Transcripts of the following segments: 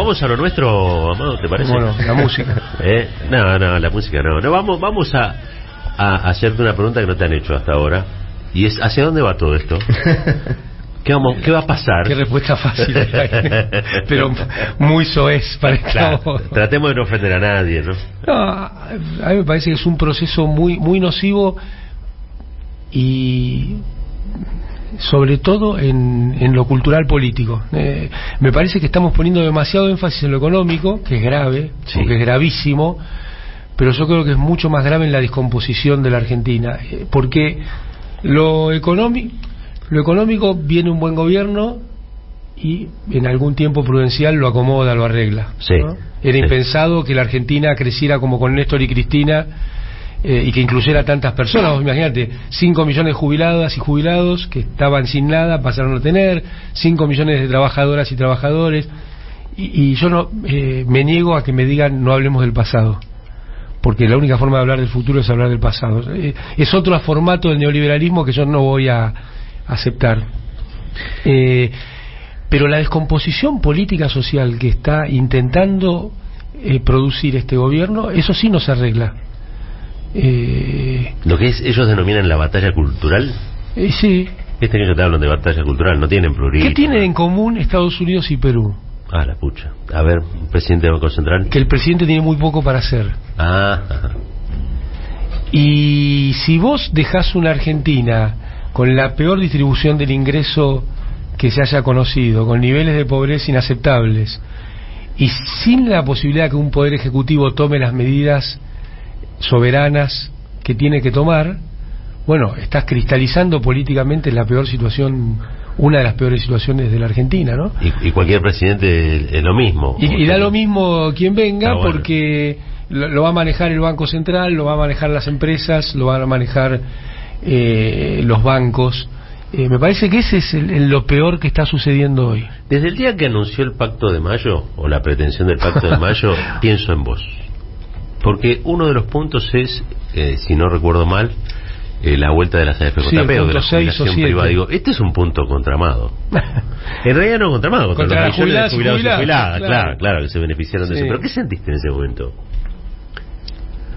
vamos a lo nuestro, Amado, ¿te parece? Bueno, la música. No, la música no. Vamos a hacerte una pregunta que no te han hecho hasta ahora. Y es, ¿hacia dónde va todo esto? ¿Qué va a pasar? Qué respuesta fácil, pero muy soez para claro, tratemos de no ofender a nadie, ¿no? No, a mí me parece que es un proceso muy nocivo y sobre todo en lo cultural político. Me parece que estamos poniendo demasiado énfasis en lo económico, que es grave, sí, que es gravísimo, pero yo creo que es mucho más grave en la descomposición de la Argentina, porque lo económico viene un buen gobierno y en algún tiempo prudencial lo acomoda, lo arregla, sí, ¿no? Era impensado que la Argentina creciera como con Néstor y Cristina, y que incluyera tantas personas. Vos imagínate, 5 millones de jubiladas y jubilados que estaban sin nada pasaron a tener, 5 millones de trabajadoras y trabajadores, y yo no me niego a que me digan no hablemos del pasado, porque la única forma de hablar del futuro es hablar del pasado. Es otro formato del neoliberalismo que yo no voy a aceptar. Pero la descomposición política social que está intentando producir este gobierno, eso sí no se arregla. Lo que ellos denominan la batalla cultural. Sí. Que te hablan de batalla cultural, no tienen pluralismo. ¿Qué tienen en común Estados Unidos y Perú? Ah, la pucha. A ver, presidente del Banco Central. Que el presidente tiene muy poco para hacer. Ajá. Y si vos dejás una Argentina con la peor distribución del ingreso que se haya conocido, con niveles de pobreza inaceptables, y sin la posibilidad que un poder ejecutivo tome las medidas soberanas que tiene que tomar, bueno, estás cristalizando políticamente la peor situación, una de las peores situaciones de la Argentina, ¿no? Y cualquier presidente es lo mismo. Y da lo mismo quien venga, bueno, porque lo va a manejar el Banco Central, lo va a manejar las empresas, lo van a manejar los bancos. Me parece que ese es lo peor que está sucediendo hoy. Desde el día que anunció el Pacto de Mayo, o la pretensión del Pacto de Mayo, pienso en vos. Porque uno de los puntos es, si no recuerdo mal, la vuelta de las AFP sí, de la jubilación privada. Digo, este es un punto contramado. En realidad no contramado, contra los millones de jubilados y jubiladas, claro, que se beneficiaron de eso. ¿Pero qué sentiste en ese momento?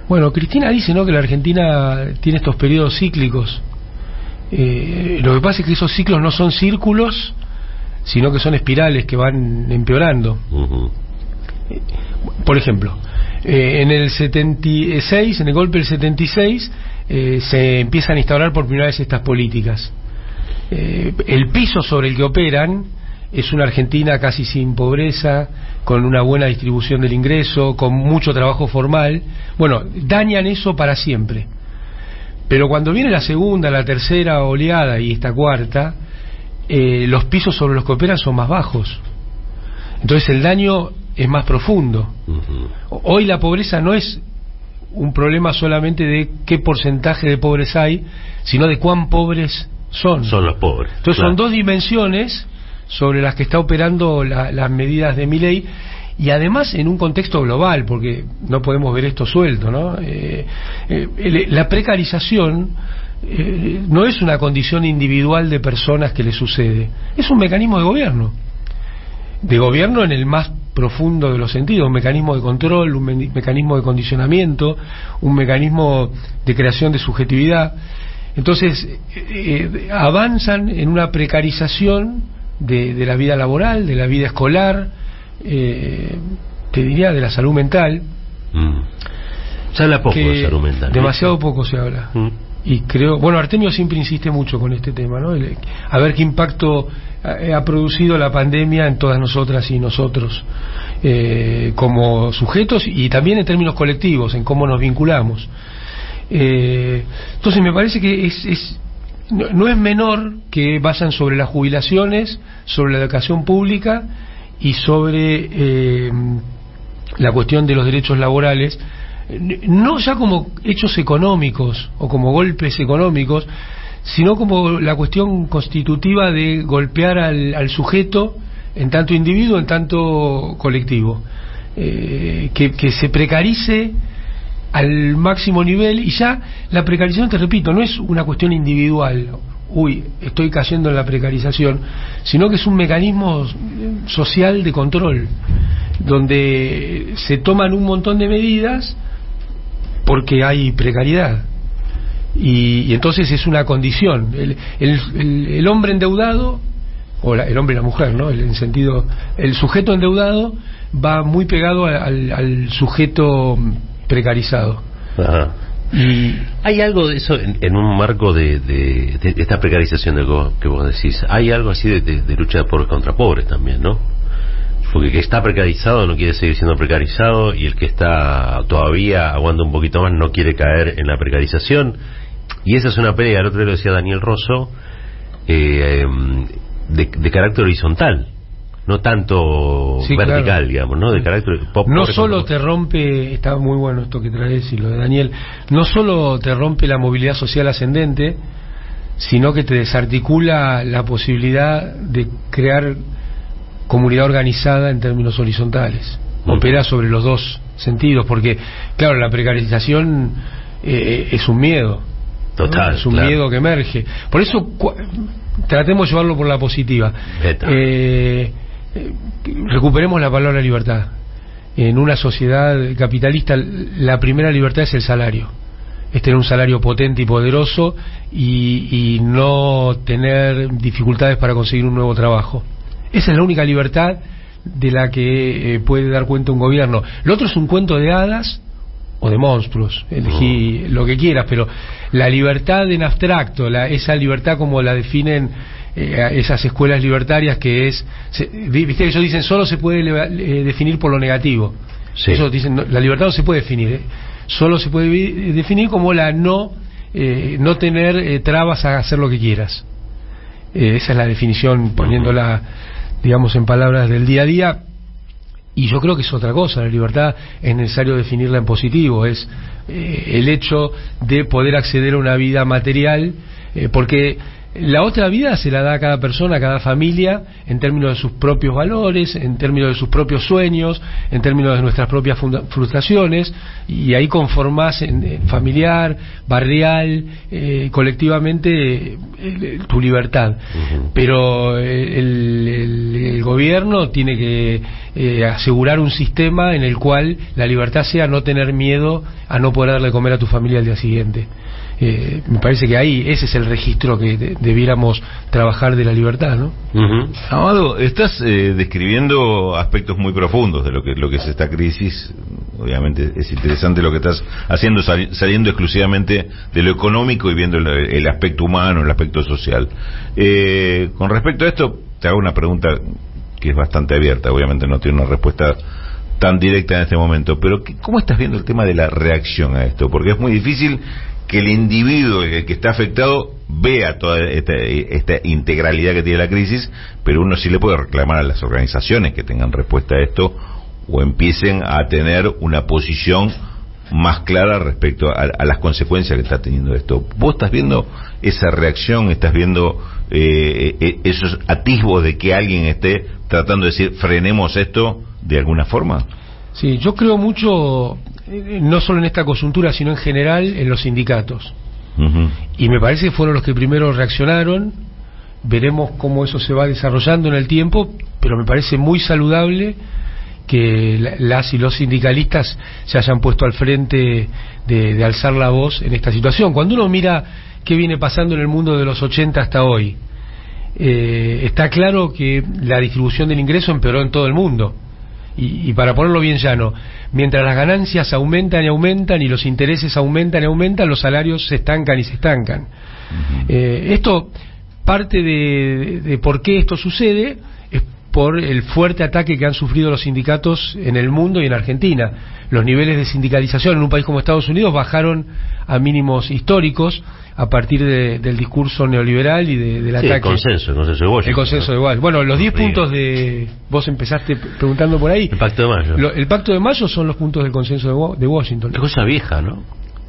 Bueno, Cristina dice, ¿no?, que la Argentina tiene estos periodos cíclicos. Lo que pasa es que esos ciclos no son círculos, sino que son espirales que van empeorando. Por ejemplo, en el 76, en el golpe del 76, se empiezan a instaurar por primera vez estas políticas. El piso sobre el que operan es una Argentina casi sin pobreza, con una buena distribución del ingreso, con mucho trabajo formal. Bueno, dañan eso para siempre. Pero cuando viene la segunda, la tercera oleada y esta cuarta, los pisos sobre los que operan son más bajos. Entonces el daño es más profundo. Hoy la pobreza no es un problema solamente de qué porcentaje de pobres hay, sino de cuán pobres son. Son los pobres. Entonces son dos dimensiones sobre las que está operando las medidas de Milei, y además en un contexto global, porque no podemos ver esto suelto, ¿no? La precarización no es una condición individual de personas que le sucede, es un mecanismo de gobierno en el más profundo de los sentidos, un mecanismo de control, un mecanismo de condicionamiento, un mecanismo de creación de subjetividad. Entonces avanzan en una precarización de la vida laboral, de la vida escolar, te diría de la salud mental. Se habla poco de salud mental. Demasiado poco se habla. Y creo, bueno, Artemio siempre insiste mucho con este tema, ¿no? A ver qué impacto ha producido la pandemia en todas nosotras y nosotros, como sujetos y también en términos colectivos, en cómo nos vinculamos. Entonces me parece que no es menor que vayan sobre las jubilaciones, sobre la educación pública y sobre la cuestión de los derechos laborales, no ya como hechos económicos o como golpes económicos, sino como la cuestión constitutiva de golpear al sujeto en tanto individuo, en tanto colectivo, que se precarice al máximo nivel. Y ya la precarización, te repito, no es una cuestión individual. estoy cayendo en la precarización, sino que es un mecanismo social de control, donde se toman un montón de medidas porque hay precariedad. Y entonces es una condición. El hombre endeudado, o el hombre y la mujer, ¿no? El sujeto endeudado va muy pegado al sujeto precarizado. Ajá. Y hay algo de eso en un marco de esta precarización que vos decís. Hay algo así de lucha de pobres contra pobres también, ¿no? Porque el que está precarizado no quiere seguir siendo precarizado, y el que está todavía aguanta un poquito más no quiere caer en la precarización. Y esa es una pelea, el otro día lo decía Daniel Rosso, de carácter horizontal, no tanto vertical, claro, digamos, ¿no? De carácter no solo te rompe, está muy bueno esto que traes y lo de Daniel, no solo te rompe la movilidad social ascendente, sino que te desarticula la posibilidad de crear comunidad organizada en términos horizontales. Opera sobre los dos sentidos, porque claro, la precarización es un miedo. Total, ¿no? Es un miedo que emerge. Por eso tratemos de llevarlo por la positiva. Recuperemos la palabra libertad. En una sociedad capitalista, la primera libertad es el salario. Es tener un salario potente y poderoso, y no tener dificultades para conseguir un nuevo trabajo. Esa es la única libertad de la que puede dar cuenta un gobierno. Lo otro es un cuento de hadas o de monstruos, elegí lo que quieras, pero la libertad en abstracto, esa libertad como la definen esas escuelas libertarias, que es, viste, ellos dicen solo se puede definir por lo negativo. Sí. Ellos dicen la libertad no se puede definir, solo se puede definir como la no tener trabas a hacer lo que quieras. Esa es la definición, poniéndola, digamos, en palabras del día a día. Y yo creo que es otra cosa. La libertad es necesario definirla en positivo, es el hecho de poder acceder a una vida material, porque la otra vida se la da a cada persona, a cada familia, en términos de sus propios valores, en términos de sus propios sueños, en términos de nuestras propias frustraciones, y ahí conformás en familiar, barrial, colectivamente tu libertad. Pero el gobierno tiene que asegurar un sistema en el cual la libertad sea no tener miedo a no poder darle comer a tu familia al día siguiente. Me parece que ahí ese es el registro que debiéramos trabajar de la libertad, ¿no? Amado, estás describiendo aspectos muy profundos de lo que es esta crisis. Obviamente es interesante lo que estás haciendo, saliendo exclusivamente de lo económico y viendo el aspecto humano, el aspecto social. Con respecto a esto, te hago una pregunta que es bastante abierta. Obviamente no tiene una respuesta tan directa en este momento, pero ¿cómo estás viendo el tema de la reacción a esto? Porque es muy difícil que el individuo, el que está afectado, vea toda esta integralidad que tiene la crisis, pero uno sí le puede reclamar a las organizaciones que tengan respuesta a esto, o empiecen a tener una posición más clara respecto a las consecuencias que está teniendo esto. ¿Vos estás viendo esa reacción? ¿Estás viendo esos atisbos de que alguien esté tratando de decir frenemos esto de alguna forma? Sí, yo creo mucho, no solo en esta coyuntura, sino en general en los sindicatos. Y me parece que fueron los que primero reaccionaron. Veremos cómo eso se va desarrollando en el tiempo, pero me parece muy saludable que las y los sindicalistas se hayan puesto al frente de alzar la voz en esta situación. Cuando uno mira qué viene pasando en el mundo de los 80 hasta hoy, está claro que la distribución del ingreso empeoró en todo el mundo. Y para ponerlo bien llano, mientras las ganancias aumentan y aumentan y los intereses aumentan y aumentan, los salarios se estancan y se estancan. Esto, parte de por qué esto sucede es por el fuerte ataque que han sufrido los sindicatos en el mundo y en Argentina. Los niveles de sindicalización en un país como Estados Unidos bajaron a mínimos históricos a partir del discurso neoliberal y del ataque. El consenso de Washington. El consenso de Washington. Bueno, los 10 puntos de... Vos empezaste preguntando por ahí. El Pacto de Mayo. El Pacto de Mayo son los puntos del consenso de Washington. Es cosa vieja, ¿no?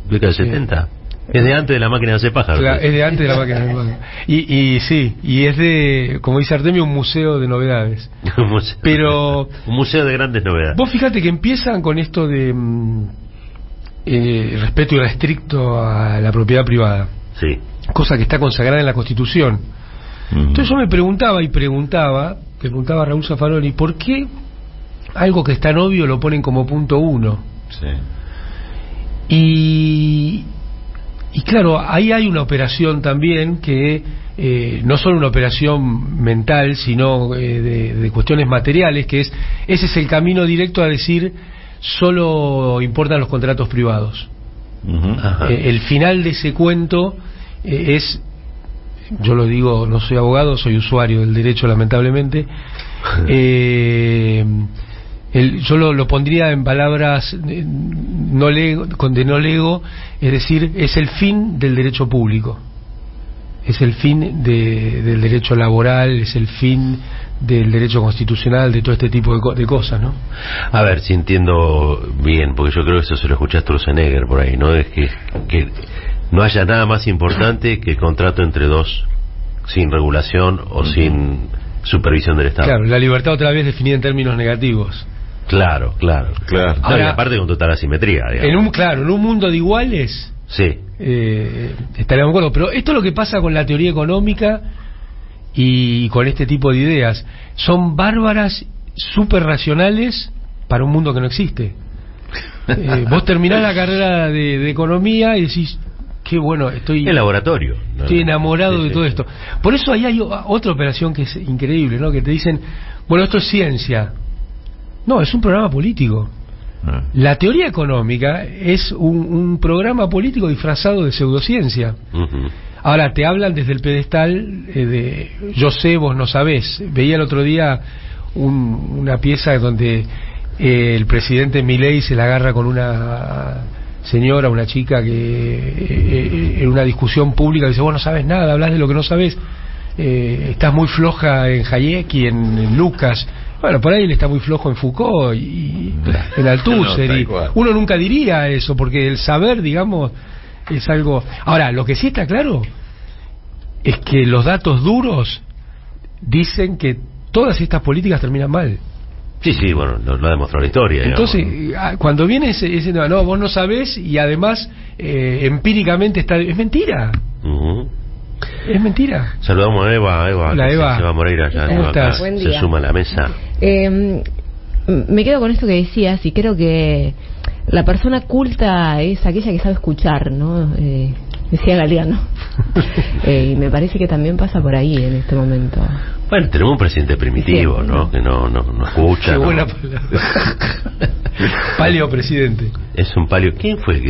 Década del 70. Es de antes de la máquina de hacer pájaros. Es de antes de la máquina de hacer pájaros. Y sí, y es de, como dice Artemio, un museo de novedades. Pero... un museo de grandes novedades. Vos fíjate que empiezan con esto de respeto irrestricto a la propiedad privada. Sí. cosa que está consagrada en la Constitución. Entonces yo me preguntaba a Raúl Zaffaroni, ¿por qué algo que es tan obvio lo ponen como punto 1? Sí. Y claro, ahí hay una operación también que no solo una operación mental, sino de cuestiones materiales, que ese es el camino directo a decir solo importan los contratos privados. El final de ese cuento es, yo lo digo, no soy abogado, soy usuario del derecho, lamentablemente. Yo lo pondría en palabras de no lego, es decir, es el fin del derecho público, es el fin del derecho laboral, es el fin del derecho constitucional, de todo este tipo de cosas, ¿no? A ver, si entiendo bien, porque yo creo que eso se lo escuché a Sturzenegger por ahí, ¿no? Es que no haya nada más importante que el contrato entre dos sin regulación o sin supervisión del Estado. Claro, la libertad otra vez definida en términos negativos. Claro. Ahora, y aparte con total asimetría, digamos. En un mundo de iguales, sí, estaríamos de acuerdo. Pero esto es lo que pasa con la teoría económica y con este tipo de ideas. Son bárbaras, súper racionales para un mundo que no existe. Vos terminás la carrera de economía y decís, qué bueno, estoy... El laboratorio, ¿no? Estoy enamorado de todo esto. Por eso ahí hay otra operación que es increíble, ¿no? Que te dicen, bueno, esto es ciencia. No, es un programa político. La teoría económica es un programa político disfrazado de pseudociencia. Ahora, te hablan desde el pedestal de yo sé, vos no sabés. Veía el otro día una pieza donde el presidente Milei se la agarra con una señora, una chica que en una discusión pública dice, vos no sabés nada, hablas de lo que no sabés, estás muy floja en Hayek y en Lucas. Bueno, por ahí él está muy flojo en Foucault y en Althusser. Y uno nunca diría eso, porque el saber, digamos, es algo... Ahora, lo que sí está claro es que los datos duros dicen que todas estas políticas terminan mal. Sí, bueno, lo ha demostrado la historia. Entonces, cuando viene ese no, vos no sabés y además empíricamente es mentira. Es mentira. Saludamos a Eva. Hola, Eva. Eva Moreira ya ¿Cómo estás? Buen día. Se suma a la mesa. Me quedo con esto que decías y creo que la persona culta es aquella que sabe escuchar, ¿no? Decía Galeano. Y me parece que también pasa por ahí en este momento. Bueno, tenemos un presidente primitivo, sí, ¿no? Que no escucha. Qué buena palabra. Paleo presidente. Es un palio. ¿Quién fue?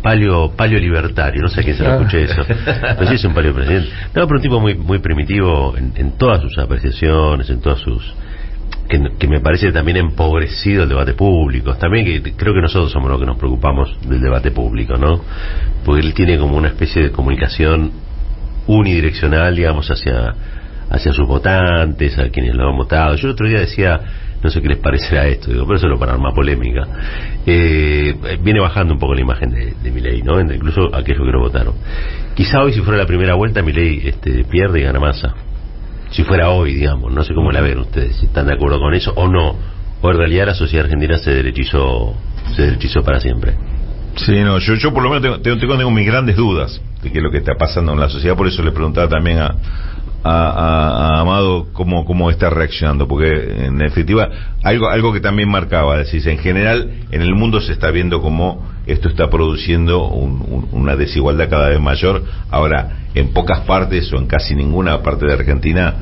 Palio libertario. No sé a quién se lo escuché eso. Pero sí es un palio presidente. No, pero un tipo muy primitivo en todas sus apreciaciones, en todas sus... Que me parece también empobrecido el debate público. También que creo que nosotros somos los que nos preocupamos del debate público, ¿no? Porque él tiene como una especie de comunicación unidireccional, digamos, hacia sus votantes, a quienes lo han votado. Yo el otro día decía, no sé qué les parecerá esto, digo, pero solo para armar polémica. Viene bajando un poco la imagen de Milei, ¿no? Incluso aquellos que lo votaron. Quizá hoy, si fuera la primera vuelta, Milei pierde y gana Massa. Si fuera hoy, digamos, no sé cómo la ven ustedes, si están de acuerdo con eso o no, o en realidad la sociedad argentina se derechizó para siempre. Sí, no, yo por lo menos tengo mis grandes dudas de qué es lo que está pasando en la sociedad, por eso le preguntaba también a Amado cómo está reaccionando, porque en definitiva algo que también marcaba, es decir, en general en el mundo se está viendo cómo esto está produciendo una desigualdad cada vez mayor. Ahora, en pocas partes o en casi ninguna parte de Argentina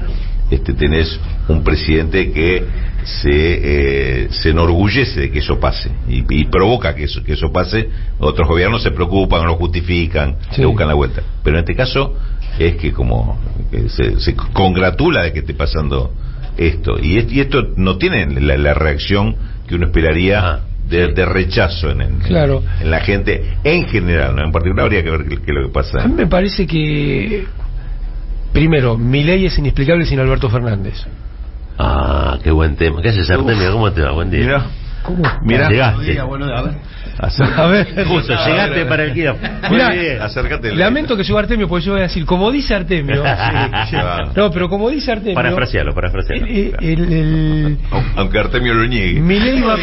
tenés un presidente que se enorgullece de que eso pase y provoca que eso pase. Otros gobiernos se preocupan, lo justifican, sí, le buscan la vuelta, pero en este caso es que como que se congratula de que esté pasando esto y esto no tiene la reacción que uno esperaría de rechazo claro, en la gente en general, ¿no? En particular habría que ver qué es lo que pasa. A mí me parece que primero, Milei es inexplicable sin Alberto Fernández. Qué buen tema. ¿Qué haces, Artemio? ¿Cómo te va? Buen día. Mira, ¿cómo? Mira, llegaste. Bueno, a ver. A ver, justo, llegaste para el Kiev. Mirá, acércate. Lamento que suba Artemio, porque yo voy a decir, como dice Artemio. Sí. No, pero como dice Artemio. Parafrasealo. Aunque Artemio lo niegue. Milei va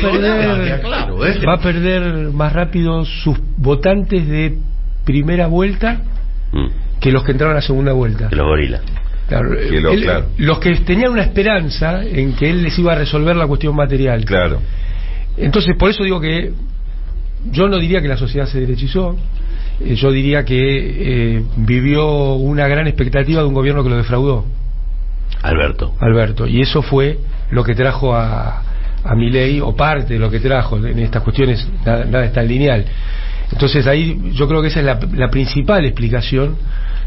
a perder más rápido sus votantes de primera vuelta que los que entraron a la segunda vuelta. Que los gorilas. Claro, claro. Los que tenían una esperanza en que él les iba a resolver la cuestión material. Claro. Entonces, por eso digo que yo no diría que la sociedad se derechizó, yo diría que vivió una gran expectativa de un gobierno que lo defraudó. Alberto. Y eso fue lo que trajo a Milei, o parte de lo que trajo en estas cuestiones, nada es tan lineal. Entonces ahí yo creo que esa es la principal explicación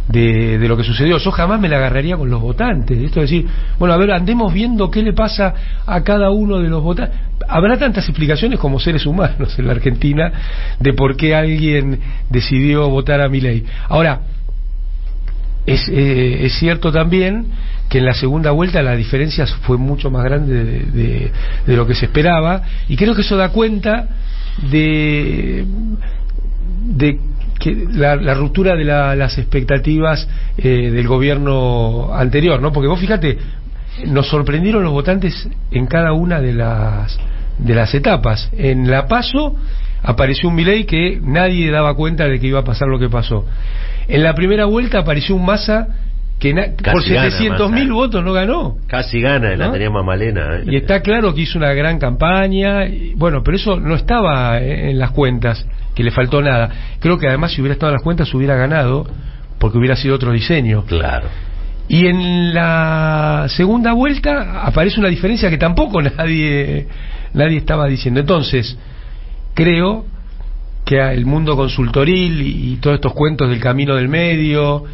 de lo que sucedió. Yo jamás me la agarraría con los votantes. Esto es decir, bueno, a ver, andemos viendo qué le pasa a cada uno de los votantes. Habrá tantas explicaciones como seres humanos en la Argentina de por qué alguien decidió votar a Milei. Ahora, es cierto también que en la segunda vuelta la diferencia fue mucho más grande de lo que se esperaba, y creo que eso da cuenta de que la ruptura de las expectativas del gobierno anterior, ¿no? Porque vos fíjate, nos sorprendieron los votantes en cada una de las etapas. En la PASO apareció un Milei que nadie daba cuenta de que iba a pasar lo que pasó. En la primera vuelta apareció un Massa que por 700.000 votos no ganó. Casi gana, la tenía Mamalena. Y está claro que hizo una gran campaña, bueno, pero eso no estaba en las cuentas, que le faltó nada. Creo que además si hubiera estado en las cuentas hubiera ganado, porque hubiera sido otro diseño. Claro. Y en la segunda vuelta aparece una diferencia que tampoco nadie estaba diciendo. Entonces, creo que el mundo consultoril y todos estos cuentos del camino del medio,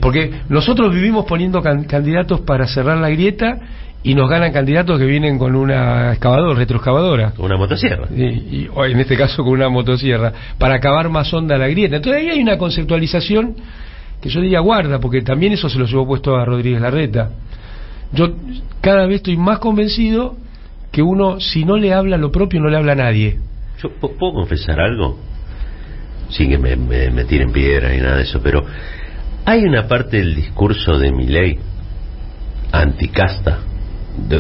porque nosotros vivimos poniendo candidatos para cerrar la grieta y nos ganan candidatos que vienen con una retroexcavadora, con una motosierra, o en este caso con una motosierra, para acabar más honda la grieta. Entonces ahí hay una conceptualización que yo diría guarda, porque también eso se lo llevó puesto a Rodríguez Larreta. Yo cada vez estoy más convencido que uno, si no le habla lo propio, no le habla a nadie. Yo puedo confesar algo, sin que me tiren piedra ni nada de eso, pero hay una parte del discurso de Milei anticasta,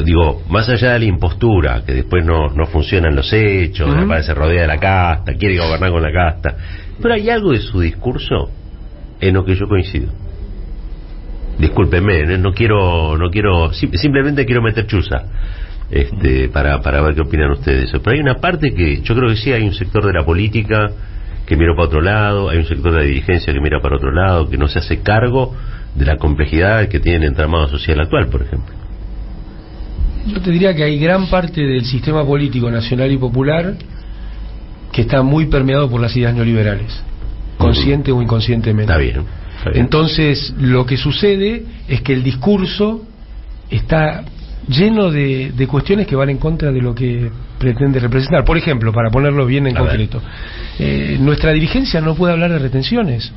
digo, más allá de la impostura, que después no funcionan los hechos, me parece rodea de la casta, quiere gobernar con la casta, pero hay algo de su discurso en lo que yo coincido. Discúlpenme, no quiero, simplemente quiero meter chuza, para ver qué opinan ustedes de eso. Pero hay una parte que yo creo que sí, hay un sector de la política que mira para otro lado, hay un sector de la dirigencia que mira para otro lado, que no se hace cargo de la complejidad que tiene el entramado social actual, por ejemplo. Yo te diría que hay gran parte del sistema político nacional y popular que está muy permeado por las ideas neoliberales, consciente o inconscientemente. Está bien. Entonces, lo que sucede es que el discurso está lleno de cuestiones que van en contra de lo que pretende representar. Por ejemplo, para ponerlo bien en concreto, nuestra dirigencia no puede hablar de retenciones,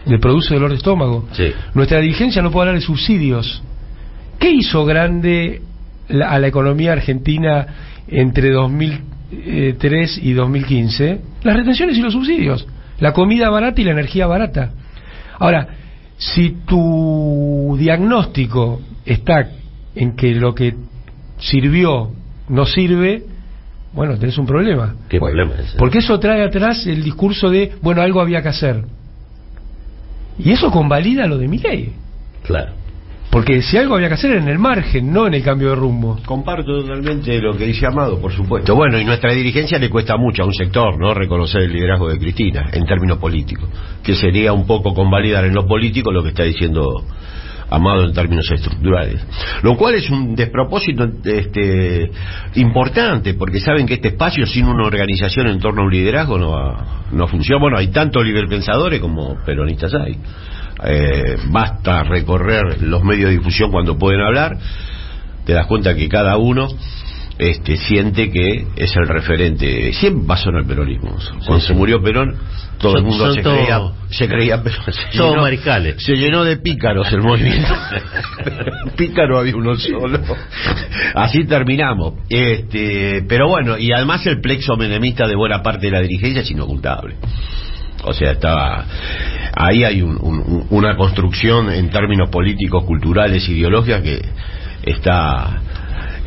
de produce dolor de estómago. Sí. Nuestra dirigencia no puede hablar de subsidios. ¿Qué hizo grande a la economía argentina entre 2003 y 2015? Las retenciones y los subsidios, la comida barata y la energía barata. Ahora, si tu diagnóstico está en que lo que sirvió no sirve, bueno, tenés un problema. ¿Qué problema es ese? Porque eso trae atrás el discurso de, bueno, algo había que hacer. Y eso convalida lo de Milei. Claro. Porque si algo había que hacer era en el margen, no en el cambio de rumbo. Comparto totalmente lo que dice Amado, por supuesto. Bueno, y nuestra dirigencia le cuesta mucho a un sector, ¿no?, reconocer el liderazgo de Cristina en términos políticos, que sería un poco convalidar en lo político lo que está diciendo Amado en términos estructurales, lo cual es un despropósito importante, porque saben que este espacio sin una organización en torno a un liderazgo no funciona. Bueno, hay tanto liberpensadores como peronistas hay. Basta recorrer los medios de difusión cuando pueden hablar, te das cuenta que cada uno siente que es el referente. Siempre pasó en el peronismo. Cuando se murió Perón, todo el mundo se creía Perón. Todos maricales. Se llenó de pícaros el movimiento. Pícaro había uno solo. Así terminamos. Pero bueno, y además el plexo menemista de buena parte de la dirigencia es inocultable. O sea, ahí hay una construcción en términos políticos, culturales, ideológicas que está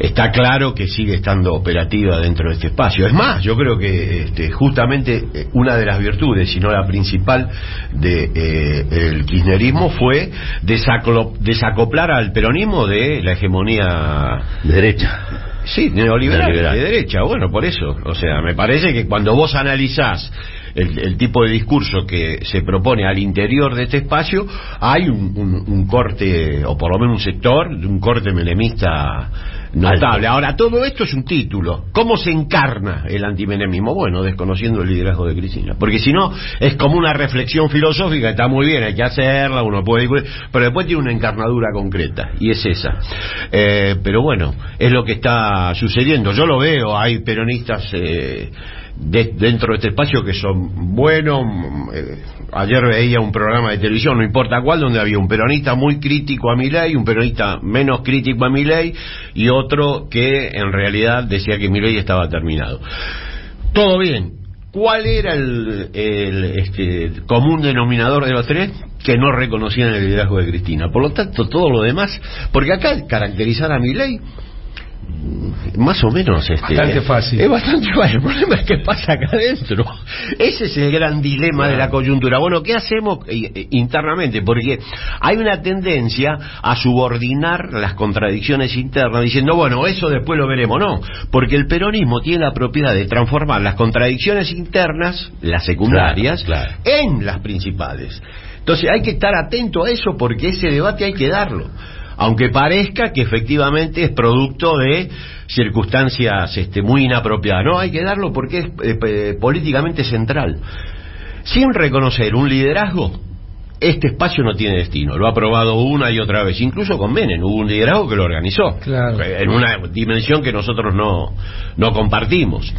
está claro que sigue estando operativa dentro de este espacio. Es más, yo creo que justamente una de las virtudes, si no la principal, el kirchnerismo fue desacoplar al peronismo de la hegemonía de derecha. Sí, neoliberal, de derecha. Bueno, por eso. O sea, me parece que cuando vos analizás el tipo de discurso que se propone al interior de este espacio, hay un corte, o por lo menos un sector, un corte menemista notable. Ahora, todo esto es un título. ¿Cómo se encarna el antimenemismo? Bueno, desconociendo el liderazgo de Cristina. Porque si no, es como una reflexión filosófica, está muy bien, hay que hacerla, uno puede discutir, pero después tiene una encarnadura concreta, y es esa. Pero bueno, es lo que está sucediendo. Yo lo veo, hay peronistas dentro de este espacio que son buenos. Ayer veía un programa de televisión, no importa cuál, donde había un peronista muy crítico a Milei, un peronista menos crítico a Milei, y otro que en realidad decía que Milei estaba terminado. Todo bien. ¿Cuál era el común denominador de los tres? Que no reconocían el liderazgo de Cristina. Por lo tanto, todo lo demás, porque acá caracterizar a Milei más o menos bastante fácil. Es bastante fácil. El problema es que pasa acá adentro. Ese es el gran dilema de la coyuntura. Bueno, ¿qué hacemos internamente? Porque hay una tendencia a subordinar las contradicciones internas diciendo, bueno, eso después lo veremos. No, porque el peronismo tiene la propiedad de transformar las contradicciones internas, las secundarias, en las principales. Entonces hay que estar atento a eso, porque ese debate hay que darlo, aunque parezca que efectivamente es producto de circunstancias muy inapropiadas. No, hay que darlo porque es políticamente central. Sin reconocer un liderazgo, este espacio no tiene destino. Lo ha probado una y otra vez, incluso con Menem hubo un liderazgo que lo organizó, en una dimensión que nosotros no compartimos,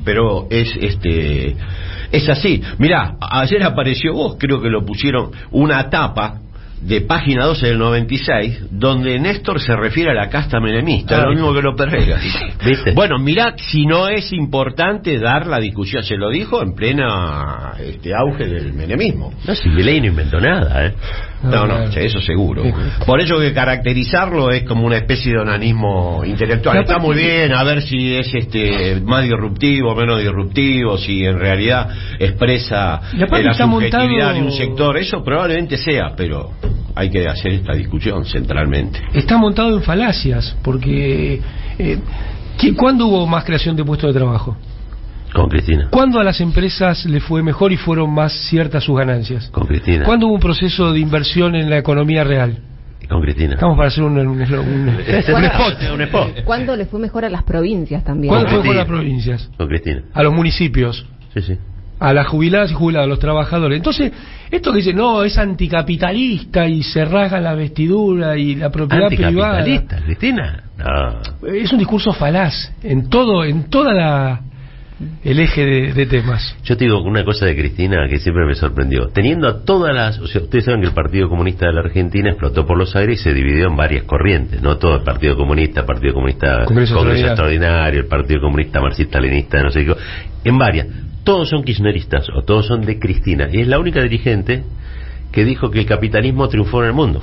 pero es así. Mirá, ayer apareció, vos creo que lo pusieron, una tapa de página 12 del 96, donde Néstor se refiere a la casta menemista, lo mismo que López Rega. ¿Viste? Bueno, mirá si no es importante dar la discusión. Se lo dijo en plena auge del menemismo. No, si Milei no inventó nada, No, eso seguro. Por eso que caracterizarlo es como una especie de onanismo intelectual. Está muy bien, a ver si es más disruptivo, menos disruptivo, si en realidad expresa la subjetividad de un sector. Eso probablemente sea, pero hay que hacer esta discusión centralmente. Está montado en falacias, porque ¿cuándo hubo más creación de puestos de trabajo? Con Cristina. ¿Cuándo a las empresas les fue mejor y fueron más ciertas sus ganancias? Con Cristina. ¿Cuándo hubo un proceso de inversión en la economía real? Con Cristina. Estamos para hacer un spot. ¿Cuándo le fue mejor a las provincias también? ¿Cuándo fue mejor a las provincias? Con Cristina. A los municipios. Sí. A las jubiladas y jubilados, a los trabajadores. Entonces, esto que dice, no, es anticapitalista y se rasga la vestidura y la propiedad privada. ¿Anticapitalista, Cristina? No. Es un discurso falaz en toda el eje de temas. Yo te digo una cosa de Cristina que siempre me sorprendió. Teniendo a todas las... O sea, ustedes saben que el Partido Comunista de la Argentina explotó por los aires y se dividió en varias corrientes, ¿no? Todo el Partido Comunista Congreso Extraordinario, el Partido Comunista Marxista-Leninista, no sé qué, en varias. Todos son kirchneristas o todos son de Cristina, y es la única dirigente que dijo que el capitalismo triunfó en el mundo,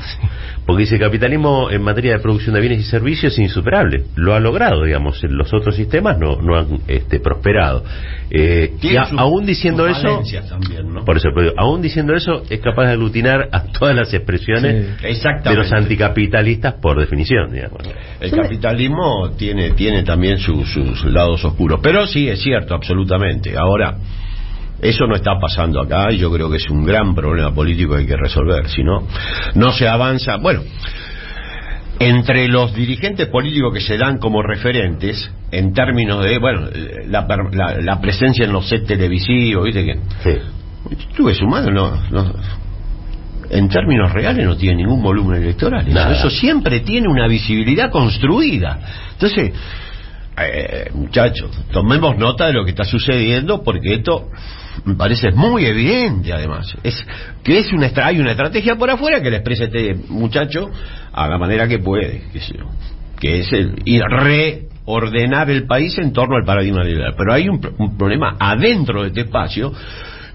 porque dice: el capitalismo en materia de producción de bienes y servicios es insuperable, lo ha logrado, digamos, los otros sistemas no han prosperado, y aún diciendo eso también, ¿no? Por eso, aún diciendo eso, es capaz de aglutinar a todas las expresiones de los anticapitalistas por definición, digamos. El capitalismo tiene también sus lados oscuros, pero sí, es cierto, absolutamente. Ahora, eso no está pasando acá, y yo creo que es un gran problema político que hay que resolver. Si no se avanza. Bueno, entre los dirigentes políticos que se dan como referentes en términos de, la presencia en los sets televisivos, ¿viste que? Sí. Estuve sumando, no, en términos reales no tiene ningún volumen electoral. Eso siempre tiene una visibilidad construida. Entonces, muchachos, tomemos nota de lo que está sucediendo, porque esto me parece muy evidente. Además, hay una estrategia por afuera que le expresa este muchacho a la manera que puede, que es reordenar el país en torno al paradigma liberal. Pero hay un problema adentro de este espacio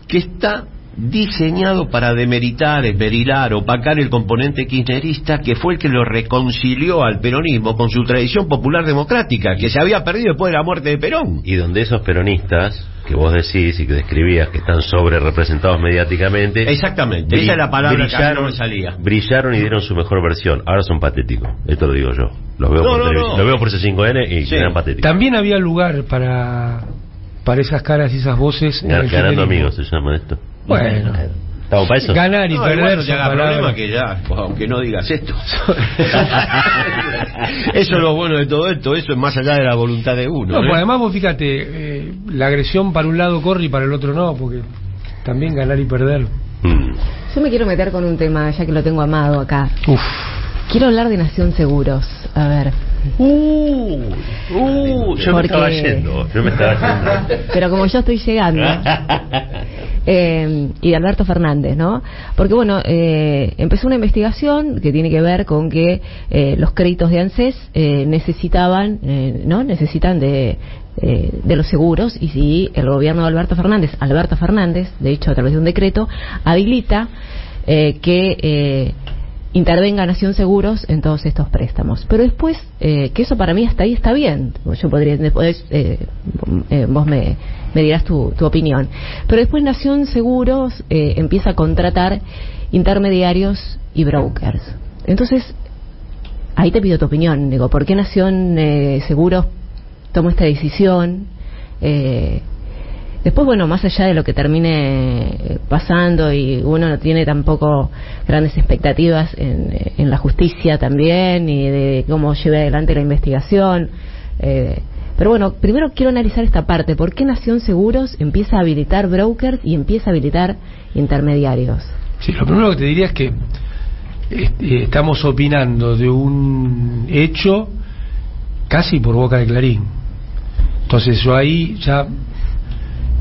que está diseñado para demeritar, esmerilar, opacar el componente kirchnerista, que fue el que lo reconcilió al peronismo con su tradición popular democrática, que se había perdido después de la muerte de Perón. Y donde esos peronistas que vos decís y que describías que están sobre representados mediáticamente, exactamente, esa es la palabra que a mí no me salía. Brillaron y dieron su mejor versión. Ahora son patéticos, esto lo digo yo. Los veo por televisión, los veo por C5N y eran patéticos. También había lugar para esas caras y esas voces. Ganando amigos se llama esto. Bueno, ¿estamos para eso? Ganar y perder no te haga problema que ya, aunque no digas esto. Eso es lo bueno de todo esto, eso es más allá de la voluntad de uno. No, pues además vos fíjate, la agresión para un lado corre y para el otro no, porque también ganar y perder. Yo me quiero meter con un tema, ya que lo tengo amado acá. Quiero hablar de Nación Seguros. A ver. Yo me estaba yendo. Pero como yo estoy llegando. Y de Alberto Fernández, ¿no? Porque bueno, empezó una investigación que tiene que ver con que los créditos de ANSES necesitan de los seguros, y si el gobierno de Alberto Fernández, de hecho a través de un decreto, habilita que intervenga Nación Seguros en todos estos préstamos. Pero después, que eso para mí hasta ahí está bien, yo podría, después vos me dirás tu opinión, pero después Nación Seguros empieza a contratar intermediarios y brokers. Entonces ahí te pido tu opinión, digo, ¿por qué Nación Seguros tomó esta decisión? Después, bueno, más allá de lo que termine pasando, y uno no tiene tampoco grandes expectativas en la justicia también, y de cómo lleve adelante la investigación. Pero bueno, primero quiero analizar esta parte. ¿Por qué Nación Seguros empieza a habilitar brokers y empieza a habilitar intermediarios? Sí, lo primero que te diría es que estamos opinando de un hecho casi por boca de Clarín. Entonces yo ahí ya...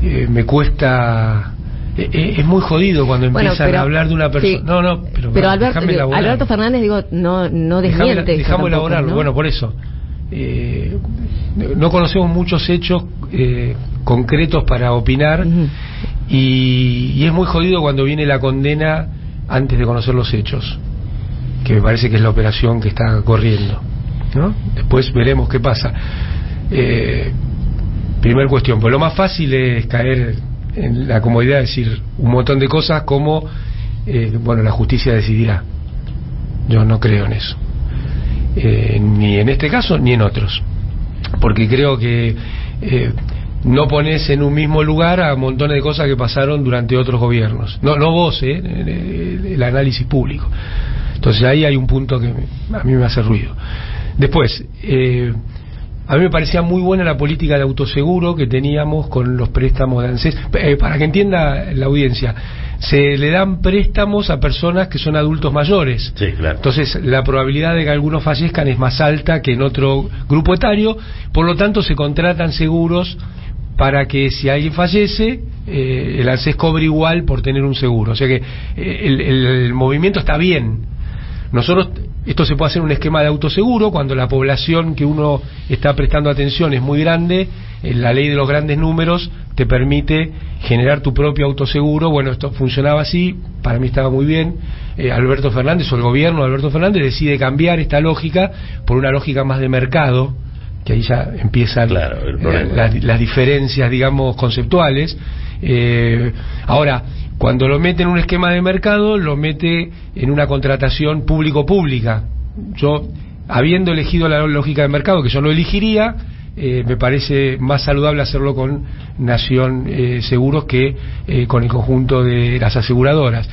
me cuesta, es muy jodido cuando empiezan a hablar de una persona. Sí, pero Alberto Fernández, digo, no desmiente. Dejamos elaborarlo, ¿no? Bueno, por eso no conocemos muchos hechos concretos para opinar, y es muy jodido cuando viene la condena antes de conocer los hechos, que me parece que es la operación que está corriendo, ¿no? Después veremos qué pasa. Primer cuestión, pues lo más fácil es caer en la comodidad de decir un montón de cosas como la justicia decidirá. Yo no creo en eso, ni en este caso ni en otros, porque creo que no pones en un mismo lugar a montones de cosas que pasaron durante otros gobiernos. No vos, el análisis público. Entonces ahí hay un punto que a mí me hace ruido. Después, a mí me parecía muy buena la política de autoseguro que teníamos con los préstamos de ANSES. Para que entienda la audiencia, se le dan préstamos a personas que son adultos mayores. Sí, claro. Entonces, la probabilidad de que algunos fallezcan es más alta que en otro grupo etario. Por lo tanto, se contratan seguros para que si alguien fallece, el ANSES cobre igual por tener un seguro. O sea que el movimiento está bien. Nosotros, esto se puede hacer en un esquema de autoseguro cuando la población que uno está prestando atención es muy grande. La ley de los grandes números te permite generar tu propio autoseguro. Bueno, esto funcionaba así, para mí estaba muy bien. Alberto Fernández, o el gobierno de Alberto Fernández, decide cambiar esta lógica por una lógica más de mercado, que ahí ya empiezan las diferencias, digamos, conceptuales. Ahora, cuando lo mete en un esquema de mercado, lo mete en una contratación público-pública. Yo, habiendo elegido la lógica de mercado, que yo no elegiría, me parece más saludable hacerlo con Nación Seguros que con el conjunto de las aseguradoras.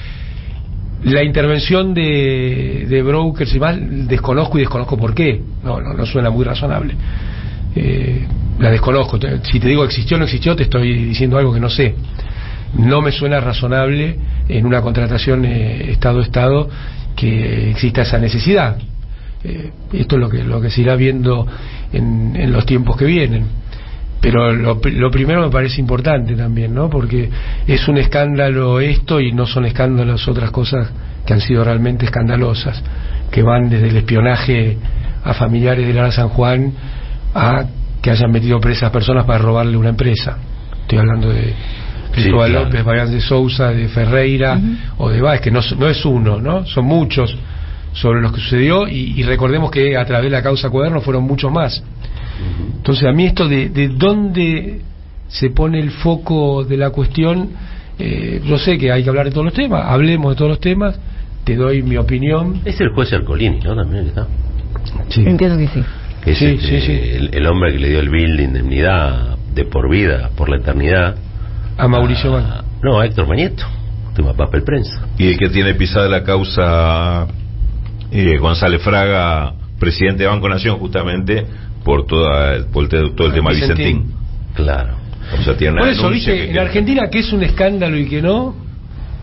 La intervención de brokers y más, desconozco por qué. No suena muy razonable. La desconozco. Si te digo existió o no existió, te estoy diciendo algo que no sé. No me suena razonable en una contratación Estado-Estado que exista esa necesidad. Esto es lo que se irá viendo en los tiempos que vienen. Pero lo primero me parece importante también, ¿no? Porque es un escándalo esto, y no son escándalos otras cosas que han sido realmente escandalosas, que van desde el espionaje a familiares de Lara San Juan a que hayan metido presas personas para robarle una empresa. Estoy hablando de Cristóbal claro. López, Baián de Sousa, de Ferreira o de Báez, que no es uno, ¿no? Son muchos sobre los que sucedió, y recordemos que a través de la causa Cuaderno fueron muchos más. Entonces, a mí esto de dónde se pone el foco de la cuestión, yo sé que hay que hablar de todos los temas, hablemos de todos los temas, te doy mi opinión. Es el juez Ercolini, ¿no? También que está. Sí. Entiendo que sí. Que es Sí. El hombre que le dio el bill de indemnidad de por vida, por la eternidad. A Mauricio Banco. No, a Héctor Mañeto, tu papel prensa. Y el que tiene pisada la causa, González Fraga, presidente de Banco Nación, justamente por todo el tema Vicentín. Claro. O sea, tiene una Por eso, denuncia viste, en Argentina, que es un escándalo y que no,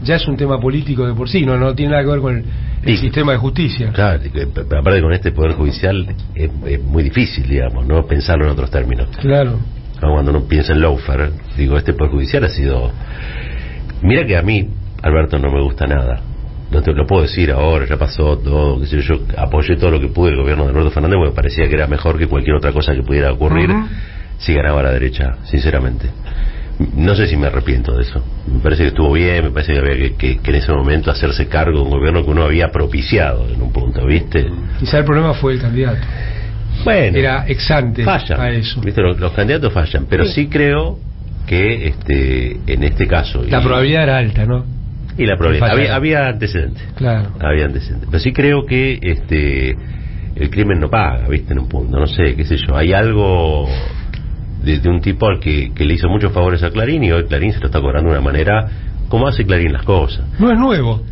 ya es un tema político de por sí, no tiene nada que ver con el sistema de justicia. Claro, pero aparte con este Poder Judicial es muy difícil, digamos, no pensarlo en otros términos. Claro. Cuando uno piensa en Lawfare, digo, este Poder Judicial ha sido... Mira que a mí, Alberto, no me gusta nada. No te lo puedo decir ahora, ya pasó todo, qué sé yo apoyé todo lo que pude el gobierno de Alberto Fernández porque me parecía que era mejor que cualquier otra cosa que pudiera ocurrir si ganaba la derecha, sinceramente. No sé si me arrepiento de eso. Me parece que estuvo bien, me parece que había que en ese momento hacerse cargo de un gobierno que uno había propiciado en un punto, ¿viste? Quizá el problema fue el candidato. Bueno, Era ex ante fallan, a eso. ¿viste? Los candidatos fallan, pero sí creo que en este caso... La probabilidad era alta, ¿no? Y la probabilidad... Había antecedentes. Claro. Había antecedentes. Pero sí creo que el crimen no paga, ¿viste? En un punto, no sé, qué sé yo. Hay algo de un tipo al que le hizo muchos favores a Clarín y hoy Clarín se lo está cobrando de una manera como hace Clarín las cosas. No es nuevo.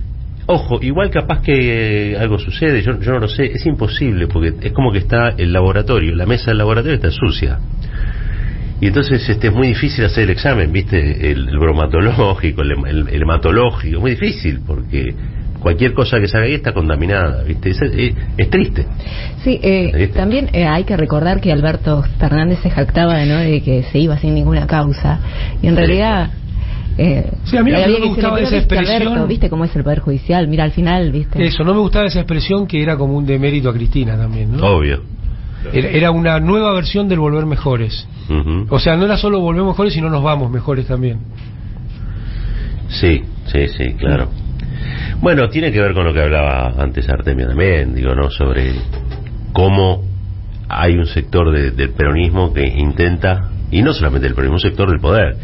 Ojo, igual capaz que algo sucede, yo no lo sé, es imposible, porque es como que está el laboratorio, la mesa del laboratorio está sucia. Y entonces es muy difícil hacer el examen, ¿viste? El bromatológico, el hematológico, es muy difícil, porque cualquier cosa que se haga ahí está contaminada, ¿viste? Es triste. Sí, también hay que recordar que Alberto Fernández se jactaba, ¿no?, de que se iba sin ninguna causa, y en realidad... sí, a mí no me gustaba esa expresión. Alberto, ¿viste cómo es el Poder Judicial? Mira, al final, ¿viste? Eso, no me gustaba esa expresión que era como un demérito a Cristina también, ¿no? Obvio. Era una nueva versión del volver mejores. O sea, no era solo volver mejores, sino nos vamos mejores también. Sí, claro. Bueno, tiene que ver con lo que hablaba antes Artemio también, digo, ¿no? Sobre cómo hay un sector del peronismo que intenta, y no solamente el peronismo, un sector del poder,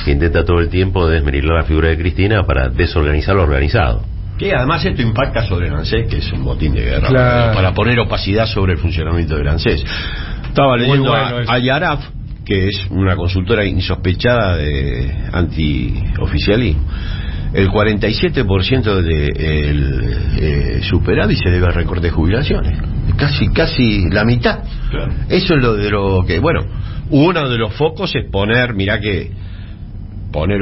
que intenta todo el tiempo desmeritar la figura de Cristina para desorganizar lo organizado. Que además esto impacta sobre el ANSES, que es un botín de guerra, Claro. para poner opacidad sobre el funcionamiento del ANSES. Estaba leyendo bueno a Yaraf, que es una consultora insospechada de antioficialismo. El 47% del superávit se debe al recorte de jubilaciones. Casi la mitad. Claro. Eso es lo que, bueno, uno de los focos es poner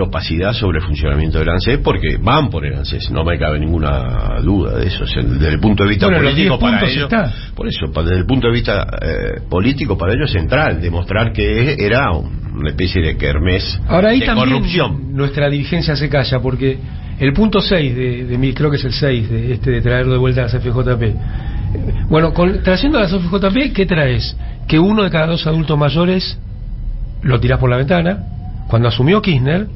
opacidad sobre el funcionamiento del ANSES, porque van por el ANSES, no me cabe ninguna duda de eso. O sea, desde el punto de vista político para ellos, por eso, desde el punto de vista político para ellos es central, demostrar que era una especie de kermés Ahora ahí de también corrupción. nuestra dirigencia se calla, porque el punto 6 de mi, creo que es el 6 de traerlo de vuelta a las FJP. Bueno, trayendo a las FJP, ¿qué traes? Que uno de cada 2 adultos mayores lo tirás por la ventana. Cuando asumió Kirchner,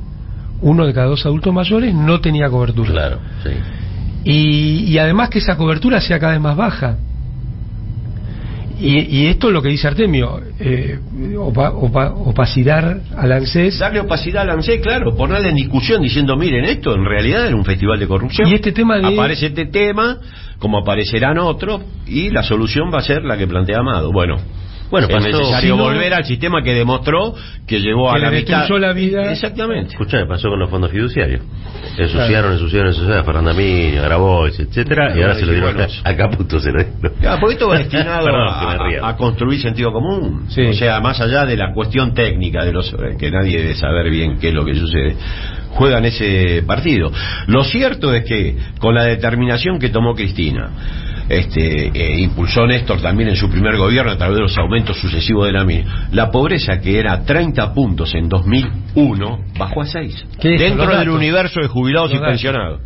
uno de cada 2 adultos mayores no tenía cobertura. Claro, sí. Y además que esa cobertura sea cada vez más baja. Y esto es lo que dice Artemio, opacidad al ANSES. Darle opacidad al ANSES, claro, ponerle en discusión diciendo, miren, esto en realidad era un festival de corrupción. Y este tema aparece este tema, como aparecerán otros, y la solución va a ser la que plantea Amado. Bueno, es necesario volver al sistema que demostró que llevó a la mitad la vida. Exactamente. Escuchá, pasó con los fondos fiduciarios. Ensuciaron a Fernanda Miño, a Grabois, etcétera, y ahora se lo dieron a Caputo. Claro, porque esto va destinado a construir sentido común. Sí. O sea, más allá de la cuestión técnica de que nadie debe saber bien qué es lo que sucede, juegan ese partido. Lo cierto es que con la determinación que tomó Cristina, impulsó Néstor también en su primer gobierno a través de los aumentos sucesivos de la pobreza, que era 30 puntos en 2001, bajó a 6 dentro del universo de jubilados y pensionados.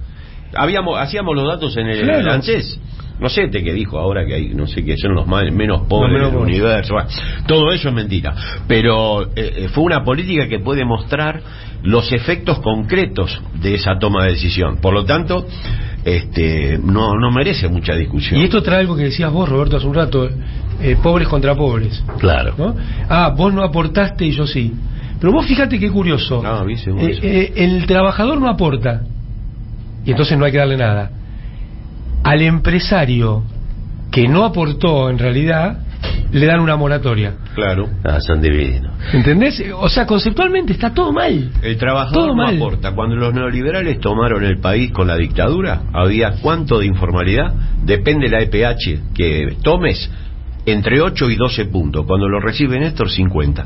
hacíamos los datos en el ANSES. No sé qué dijo ahora que hay, no sé qué son los menos pobres del universo. Bueno, todo eso es mentira. Pero fue una política que puede mostrar los efectos concretos de esa toma de decisión. Por lo tanto, no merece mucha discusión. Y esto trae algo que decías vos, Roberto, hace un rato, pobres contra pobres. Claro. ¿No? Vos no aportaste y yo sí. Pero vos fíjate qué curioso. El trabajador no aporta y entonces no hay que darle nada. Al empresario que no aportó en realidad le dan una moratoria. Claro. Son divinos. ¿Entendés? O sea, conceptualmente está todo mal. El trabajador no aporta. Cuando los neoliberales tomaron el país con la dictadura, había ¿cuánto de informalidad? Depende de la EPH que tomes, entre 8 y 12 puntos. Cuando lo recibe Néstor, 50.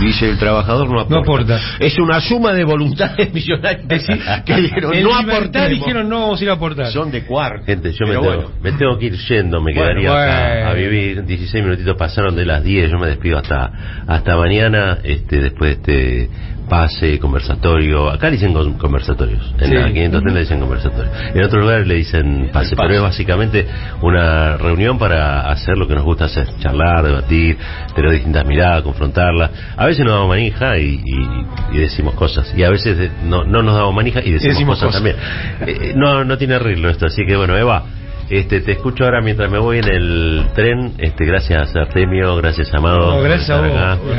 Dice el trabajador no aporta. Es una suma de voluntades millonarias que dijeron no aportar. Dijeron no vamos a ir a aportar. Son de cuarto. Gente, yo me tengo que ir yendo, me quedaría acá a vivir. 16 minutitos pasaron de las 10, yo me despido hasta mañana, después de este pase, conversatorio. Acá le dicen conversatorios, en la 530 le dicen conversatorio, en otro lugar le dicen pase, pero es básicamente una reunión para hacer lo que nos gusta hacer, charlar, debatir, tener distintas miradas, confrontarlas. A veces nos damos manija y decimos cosas, y a veces no nos damos manija y decimos cosas también. No tiene arreglo esto, así que bueno, Eva, te escucho ahora mientras me voy en el tren. Gracias Artemio, gracias Amado. Gracias a vos.